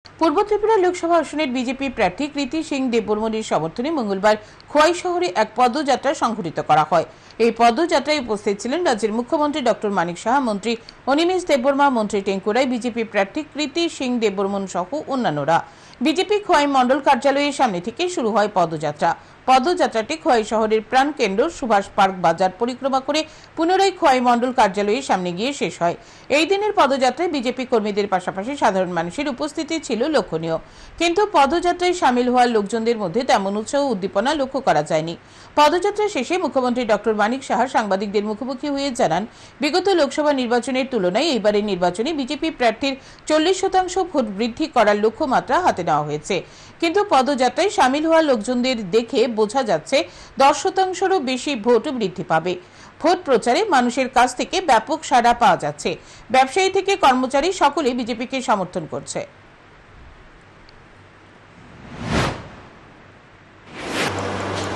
পূর্ব ত্রিপুরা লোকসভা আসনের বিজেপি প্রার্থী কৃতি সিং দেববর্মনের সমর্থনে মঙ্গলবার খোয়াই শহরে এক পদযাত্রা সংঘটিত করা হয়। এই পদযাত্রায় উপস্থিত ছিলেন রাজ্যের মুখ্যমন্ত্রী ডক্টর মানিক সাহা, মন্ত্রী অনিমেষ দেববর্মা, মন্ত্রী টেঙ্কু রায়, বিজেপি প্রার্থী কৃতি সিং দেববর্মন সহ অন্যান্যরা। বিজেপি খোয়াই মন্ডল কার্যালয়ের সামনে থেকে শুরু হয় পদযাত্রা। পদযাত্রাটি খোয়াই শহরের প্রাণকেন্দ্র সুভাষ পার্ক বাজার পরিক্রমা করে পুনরায় খোয়াই মন্ডল কার্যালয়ের সামনে গিয়ে শেষ হয়। এই দিনের পদযাত্রায় বিজেপি কর্মীদের পাশাপাশি সাধারণ মানুষের উপস্থিতি ছিল লক্ষণীয়, কিন্তু পদযাত্রায় সামিল হওয়া লোকজনদের মধ্যে তেমন উৎসাহ উদ্দীপনা লক্ষ্য করা যায়নি। পদযাত্রা শেষে মুখ্যমন্ত্রী ডক্টর মানিক সাহা সাংবাদিকদের মুখোমুখি হয়ে জানান, বিগত লোকসভা নির্বাচনের তুলনায় এইবারের নির্বাচনে বিজেপি প্রার্থীর 40% ভোট বৃদ্ধি করার লক্ষ্যমাত্রা হাতে নেওয়া হয়েছে, কিন্তু পদযাত্রায় সামিল হওয়া লোকজনদের দেখে বোঝা যাচ্ছে 10%রও বেশি ভোট বৃদ্ধি পাবে। ভোট প্রচারে মানুষের কাছ থেকে ব্যাপক সাড়া পাওয়া যাচ্ছে। ব্যবসায়ী থেকে কর্মচারী সকলেই বিজেপিকে সমর্থন করছে।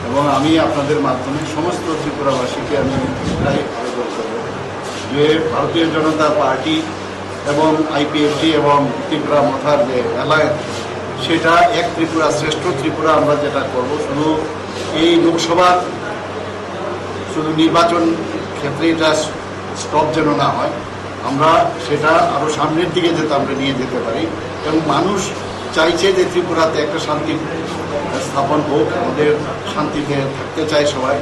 এবং আমি আপনাদের মাধ্যমে সমস্ত ত্রিপুরাবাসীকে আমি এটাই আবেদন করব যে ভারতীয় জনতা পার্টি এবং আইপিএফটি এবং ত্রিপুরা মথার যে অ্যালায়েন্স, সেটা এক ত্রিপুরা শ্রেষ্ঠ ত্রিপুরা আমরা যেটা করব, শুধু এই লোকসভার শুধু নির্বাচন ক্ষেত্রে এটা স্টপ যেন না হয়, আমরা সেটা আরও সামনের দিকে যাতে আমরা নিয়ে যেতে পারি। এবং মানুষ চাইছে যে ত্রিপুরাতে একটা শান্তি স্থাপন হোক, আমাদের শান্তিতে থাকতে চায় সবাই।